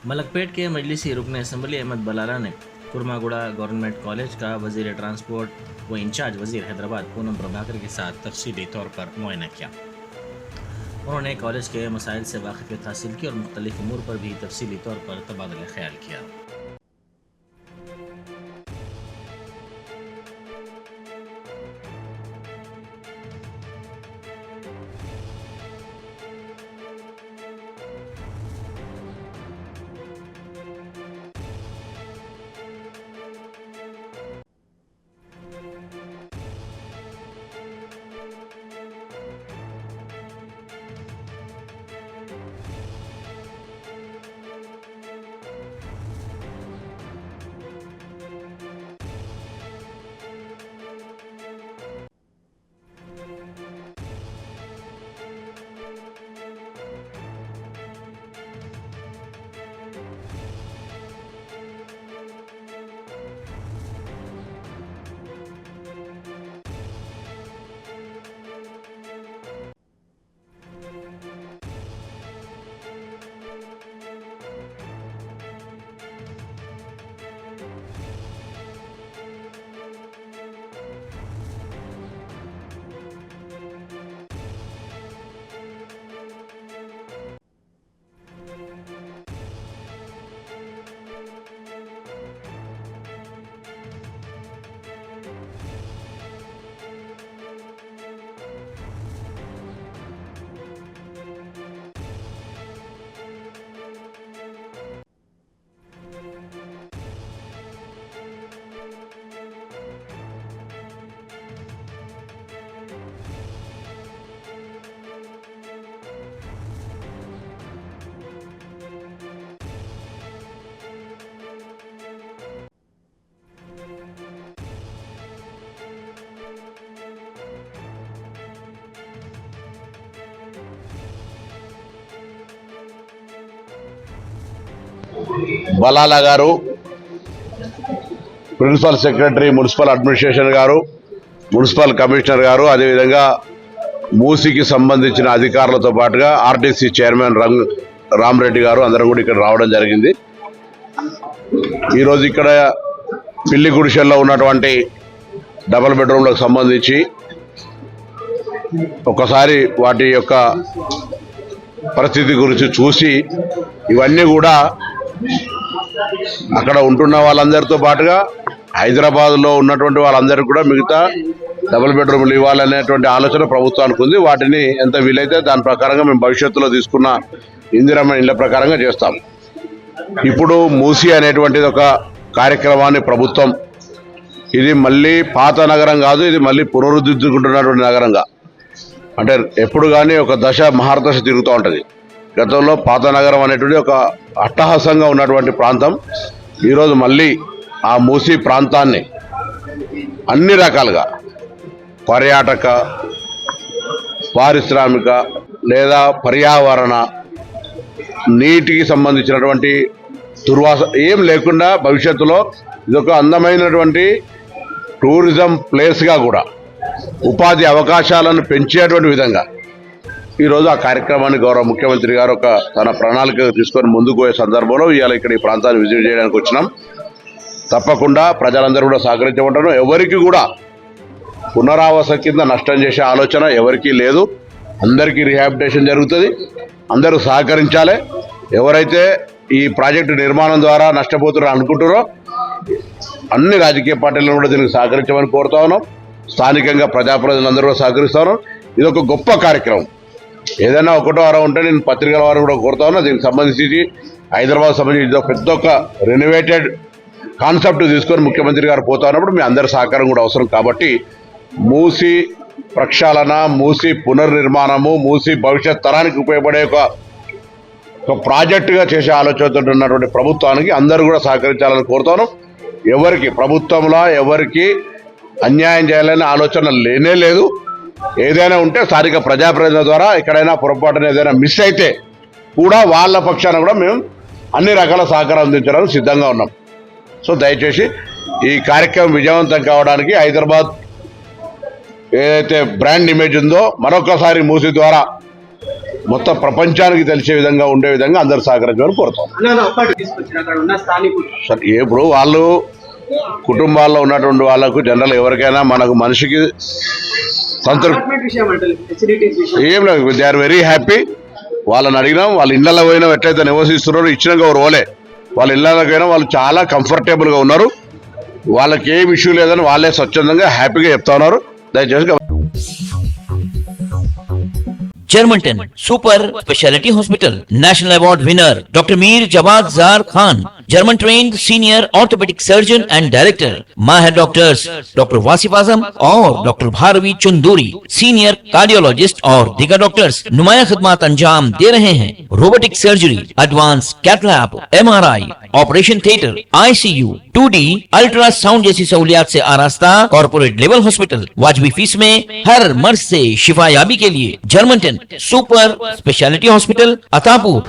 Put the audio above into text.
मलकपेट के मजलिसी रुकन असम्बली अहमद बलाला ने कुरमागुड़ा गवर्नमेंट कॉलेज का वजीर ट्रांसपोर्ट व इंचार्ज वजीर हैदराबाद पूनम प्रभाकर के साथ तफसीली तौर पर मुआयना किया। उन्होंने कॉलेज के मसाइल से वाकिफियत हासिल की और मुख्तलिफ उमूर पर भी तफसीली तौर पर तबादला ख्याल किया। బలాలా గారు, ప్రిన్సిపల్ సెక్రటరీ మున్సిపల్ అడ్మినిస్ట్రేషన్ గారు, మున్సిపల్ కమిషనర్ గారు, అదేవిధంగా మూసీకి సంబంధించిన అధికారులతో పాటుగా ఆర్టీసీ చైర్మన్ రామరెడ్డి గారు అందరం కూడా ఇక్కడ రావడం జరిగింది. ఈరోజు ఇక్కడ పిల్లి గుడిసెల్లో ఉన్నటువంటి డబుల్ బెడ్రూమ్లకు సంబంధించి ఒకసారి వాటి యొక్క పరిస్థితి గురించి చూసి ఇవన్నీ కూడా అక్కడ ఉంటున్న వాళ్ళందరితో పాటుగా హైదరాబాద్లో ఉన్నటువంటి వాళ్ళందరికీ కూడా మిగతా డబుల్ బెడ్రూమ్లు ఇవ్వాలనేటువంటి ఆలోచన ప్రభుత్వానికి ఉంది. వాటిని ఎంత వీలైతే దాని ప్రకారంగా మేము భవిష్యత్తులో తీసుకున్న ఇందిరమ్మ ఇళ్ల ప్రకారంగా చేస్తాం. ఇప్పుడు మూసీ అనేటువంటిది ఒక కార్యక్రమాన్ని ప్రభుత్వం, ఇది మళ్ళీ పాత నగరం కాదు, ఇది మళ్ళీ పునరుద్ధరించుకుంటున్నటువంటి నగరంగా, అంటే ఎప్పుడు కానీ ఒక దశ మహారదశ తిరుగుతూ ఉంటుంది. గతంలో పాత నగరం అనేటువంటి ఒక అట్టహాసంగా ఉన్నటువంటి ప్రాంతం ఈరోజు మళ్ళీ ఆ మూసీ ప్రాంతాన్ని అన్ని రకాలుగా పర్యాటక, పారిశ్రామిక లేదా పర్యావరణ, నీటికి సంబంధించినటువంటి దుర్వాస ఏం లేకుండా భవిష్యత్తులో ఇదొక అందమైనటువంటి టూరిజం ప్లేస్గా కూడా ఉపాధి అవకాశాలను పెంచేటువంటి విధంగా ఈరోజు ఆ కార్యక్రమాన్ని గౌరవ ముఖ్యమంత్రి గారు ఒక తన ప్రణాళిక తీసుకొని ముందుకు పోయే సందర్భంలో ఇవాళ ఇక్కడ ఈ ప్రాంతాన్ని విజిట్ చేయడానికి వచ్చినాం. తప్పకుండా ప్రజలందరూ కూడా సహకరించమంటారు. ఎవరికి కూడా పునరావాస కింద నష్టం చేసే ఆలోచన ఎవరికీ లేదు. అందరికీ రీహాబిలిటేషన్ జరుగుతుంది. అందరూ సహకరించాలి. ఎవరైతే ఈ ప్రాజెక్టు నిర్మాణం ద్వారా నష్టపోతున్నారో అనుకుంటారో అన్ని రాజకీయ పార్టీలను కూడా దీనికి సహకరించమని కోరుతా ఉన్నాం. స్థానికంగా ప్రజాప్రతినిధులందరూ కూడా సహకరిస్తా ఉన్నాం. ఇది ఒక గొప్ప కార్యక్రమం. ఏదైనా ఒకటో వారం ఉంటే నేను పత్రికల వారు కూడా కోరుతా ఉన్నా. దీనికి సంబంధించి హైదరాబాద్ సంబంధించి ఇది పెద్ద ఒక రెనోవేటెడ్ కాన్సెప్ట్ తీసుకొని ముఖ్యమంత్రి గారు పోతా ఉన్నప్పుడు మీ అందరి సహకారం కూడా అవసరం. కాబట్టి మూసీ ప్రక్షాళన, మూసీ పునర్నిర్మాణము, మూసీ భవిష్యత్ తరానికి ఉపయోగపడే ఒక ప్రాజెక్టుగా చేసే ఆలోచనతో ఉన్నటువంటి ప్రభుత్వానికి అందరూ కూడా సహకరించాలని కోరుతాను. ఎవరికి ప్రభుత్వంలో ఎవరికి అన్యాయం చేయాలనే ఆలోచన లేనే లేదు. ఏదైనా ఉంటే స్థానిక ప్రజాప్రతినిధుల ద్వారా ఎక్కడైనా పొరపాటున ఏదైనా మిస్ అయితే కూడా వాళ్ళ పక్షాన కూడా మేము అన్ని రకాల సహకారం అందించడానికి సిద్ధంగా ఉన్నాం. సో దయచేసి ఈ కార్యక్రమం విజయవంతం కావడానికి హైదరాబాద్ ఏదైతే బ్రాండ్ ఇమేజ్ ఉందో మరొకసారి మూసీ ద్వారా మొత్తం ప్రపంచానికి తెలిసే విధంగా ఉండే విధంగా అందరు సహకరించాలని కోరుతాం. ఒకటి తీసుకొచ్చిన అక్కడ ఉన్న స్థానికులు సరే ఇప్పుడు వాళ్ళు కుటుంబాల్లో ఉన్నటువంటి వాళ్ళకు జనరల్ ఎవరికైనా మనకు మనిషికి సంతృప్తి అపార్ట్మెంట్ విషయం అంటే ఫెసిలిటీస్ విషయం ఏం లేదు. They are very happy. వాళ్ళని అడిగినాం, వాళ్ళ ఇళ్ళలో పోయినా ఎట్లయితే నివసిస్తున్నారో ఇచ్చినాక ఎవరు ఓలే వాళ్ళ ఇళ్ళకైనా వాళ్ళు చాలా కంఫర్టబుల్గా ఉన్నారు. వాళ్ళకి ఏం ఇష్యూ లేదని వాళ్ళే స్వచ్ఛందంగా హ్యాపీగా చెప్తా ఉన్నారు. దయచేసి Germantown Super Speciality Hospital National Award winner Dr. Mir Jawad Zar Khan, German trained senior orthopedic surgeon and director. Mahir doctors Dr. Wasif Azam और Dr. Bharvi Chunduri, senior cardiologist और दिगर डॉक्टर्स नुमाया खिदमत अंजाम दे रहे हैं. Robotic surgery, advance cath lab, MRI, operation theatre, ICU, 2D ultrasound जैसी सहूलियात से आरास्ता कॉर्पोरेट लेवल हॉस्पिटल. वाजबी फीस में हर मर्ज से शिफायाबी के लिए Germanten super speciality hospital Attapur.